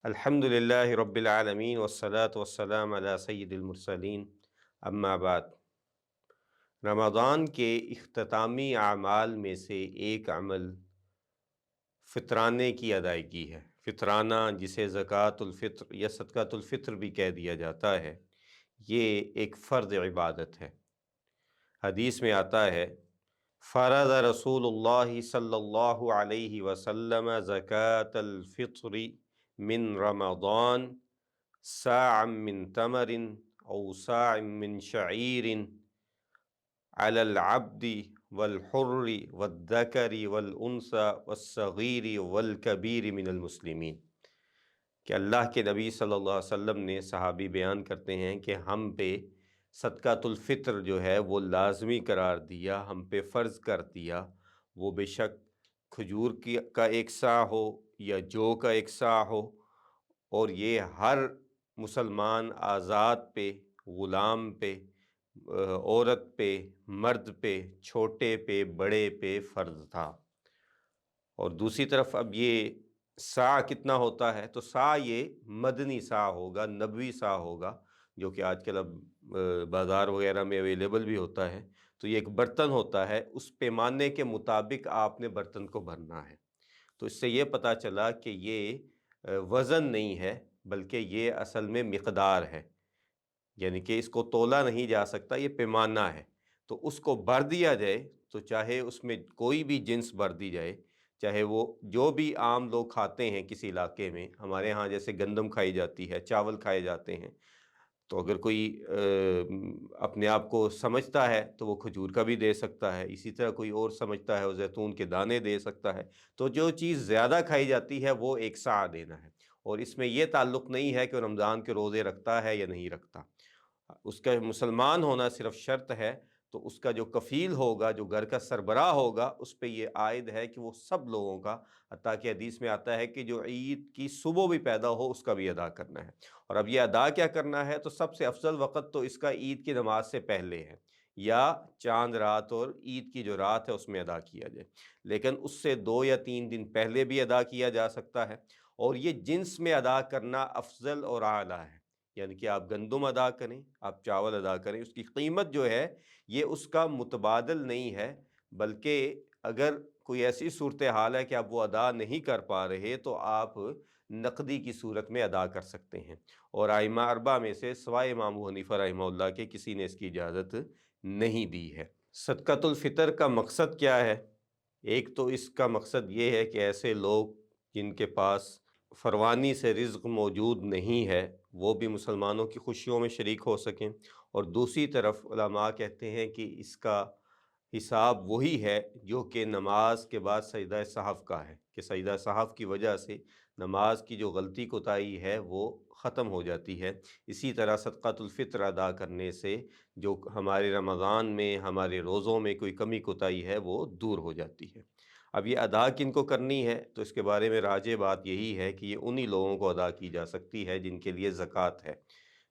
अल्हम्दुलिल्लाहि रब्बिल आलमीन वस्सलातु वस्सलाम अला सय्यिदिल मुरसलीन अम्मा बाद। रमज़ान के इख्तितामी अमाल में से एक अमल फ़ितराने की अदायगी है। फ़ितराना, जिसे ज़कातुल फ़ित्र या सदक़ातुल फ़ित्र भी कह दिया जाता है, ये एक फ़र्ज़ इबादत है। हदीस में आता है, फ़रज़ रसूलुल्लाहि सल्लल्लाहु अलैहि वसल्लम ज़कातल फ़ित्री मिन रमज़ान साअम मिन तमरिन औ साअम मिन शईरिन अलल अब्दी वल हुर्रि वद्दकरि वल उन्सा वस्सगीरि वल कबीरि मिनल मुस्लिमीन। कि अल्लाह के नबी सल्लल्लाहु अलैहि वसल्लम ने, सहाबी बयान करते हैं कि हम पे सदकातुल फ़ित्र जो है वो लाज़मी करार दिया, हम पे फ़र्ज़ कर दिया। वो बेशक खजूर की का एक सा हो या जौ का एक सा हो, और ये हर मुसलमान आज़ाद पे, ग़ुलाम पे, औरत पे, मर्द पे, छोटे पे, बड़े पे फ़र्ज़ था। और दूसरी तरफ अब ये सा कितना होता है, तो सा ये मदनी सा होगा, नबवी सा होगा, जो कि आजकल अब बाज़ार वग़ैरह में अवेलेबल भी होता है। तो ये एक बर्तन होता है, उस पैमाने के मुताबिक आपने बर्तन को भरना है। तो इससे ये पता चला कि ये वज़न नहीं है, बल्कि ये असल में मिक़दार है, यानी कि इसको तोला नहीं जा सकता, ये पैमाना है। तो उसको भर दिया जाए, तो चाहे उसमें कोई भी जिन्स भर दी जाए, चाहे वो जो भी आम लोग खाते हैं किसी इलाके में, हमारे यहाँ जैसे गंदम खाई जाती है, चावल खाए जाते हैं। तो अगर कोई अपने आप को समझता है तो वो खजूर का भी दे सकता है, इसी तरह कोई और समझता है वो जैतून के दाने दे सकता है। तो जो चीज़ ज़्यादा खाई जाती है वो एक सा देना है, और इसमें ये ताल्लुक़ नहीं है कि वो रमज़ान के रोज़े रखता है या नहीं रखता। उसका मुसलमान होना सिर्फ शर्त है। तो उसका जो कफ़ील होगा, जो घर का सरबराह होगा, उस पे ये आयद है कि वो सब लोगों का, हत्ता कि हदीस में आता है कि जो ईद की सुबह भी पैदा हो उसका भी अदा करना है। और अब ये अदा क्या करना है, तो सबसे अफ़ज़ल वक़्त तो इसका ईद की नमाज से पहले है, या चाँद रात और ईद की जो रात है उसमें अदा किया जाए। लेकिन उससे 2 या 3 दिन पहले भी अदा किया जा सकता है, और ये जिन्स में अदा करना अफ़ज़ल और आला है। यानी कि आप गंदम अदा करें, आप चावल अदा करें, उसकी कीमत जो है ये उसका मुतबादल नहीं है, बल्कि अगर कोई ऐसी सूरत हाल है कि आप वो अदा नहीं कर पा रहे, तो आप नकदी की सूरत में अदा कर सकते हैं। और आइमा अरबा में से सिवाय इमाम अबू हनीफा रहमतुल्लाह के किसी ने इसकी इजाज़त नहीं दी है। सदक़ातुल फ़ितर का मकसद क्या है? एक तो इसका मकसद ये है कि ऐसे लोग जिनके पास फ़रवानी से रिज़्क़ मौजूद नहीं है, वो भी मुसलमानों की खुशियों में शरीक हो सकें। और दूसरी तरफ उलमा कहते हैं कि इसका हिसाब वही है जो कि नमाज के बाद सजदा सहव का है, कि सजदा सहव की वजह से नमाज की जो गलती कोताही है वो ख़त्म हो जाती है। इसी तरह सदक़ातुल फ़ित्र अदा करने से जो हमारे रमज़ान में, हमारे रोज़ों में कोई कमी कोताही है वो दूर हो जाती है। अब ये अदा किनको करनी है, तो इसके बारे में राजिह बात यही है कि ये उन्हीं लोगों को अदा की जा सकती है जिनके लिए ज़कात है।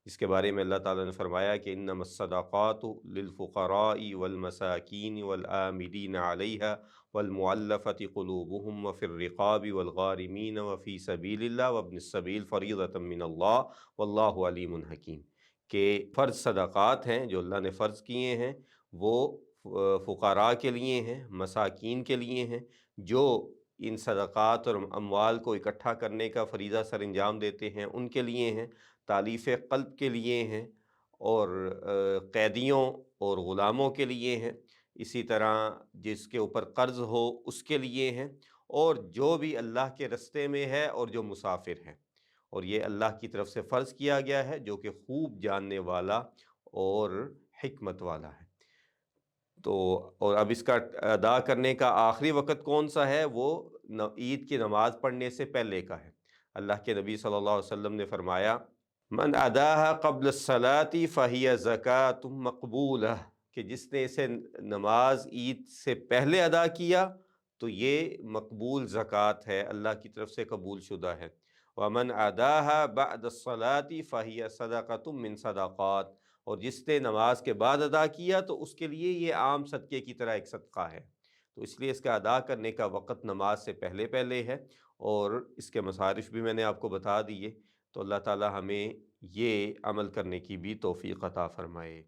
इसके बारे में अल्लाह ताला ने फ़रमाया कि इन्नमस्सदाक़ातु लिलफ़ुक़राई वल मसाकीन वल आमिलीन अलैहा वल मुअल्लफ़ति क़ुलूबुहुम व फ़िर रिक़ाबि वल गारिमीन व फ़ी सबीलिल्लाह व इब्निस सबील फ़रीज़तम मिनल्लाह वल्लाहु अलीमुन हकीम। के फ़र्ज़ सदाक़ात हैं जो अल्लाह ने फ़र्ज़ किए हैं, वो फ़ुक़रा के लिए हैं, मसाकीन के लिए हैं, जो इन सदाक़ात और अमवाल को इकट्ठा करने का फ़रीज़ा सरअंजाम देते हैं, उनके लिए हैं। तालीफ़ क़ल्ब के लिए हैं, और कैदियों और ग़ुलामों के लिए हैं। इसी तरह जिसके ऊपर क़र्ज़ हो उसके लिए हैं, और जो भी अल्लाह के रस्ते में है और जो मुसाफ़िर है। और ये अल्लाह की तरफ से फ़र्ज़ किया गया है, जो कि खूब जानने वाला और हिकमत वाला है। तो और अब इसका अदा करने का आखिरी वक़्त कौन-सा है? वो ईद की नमाज़ पढ़ने से पहले का है। अल्लाह के नबी सल्लल्लाहु अलैहि वसल्लम ने फ़रमाया, मन अदाहा क़ब्ल सलाती फ़हिय ज़कातुम मक़बूलह, कि जिसने इसे नमाज ईद से पहले अदा किया तो ये मकबूल ज़कात है, अल्लाह की तरफ से कबूल शुदा है। व मन अदाहा बअद सलाती फ़हिय सदक़तुम मिन सदाक़ात, और जिसने नमाज के बाद अदा किया तो उसके लिए ये आम सदक़े की तरह एक सदक़ा है। तो इसलिए इसका अदा करने का वक़्त नमाज से पहले पहले है, اور اس کے مصارف بھی میں نے آپ کو بتا دیے، تو اللہ تعالی ہمیں یہ عمل کرنے کی بھی توفیق عطا فرمائے۔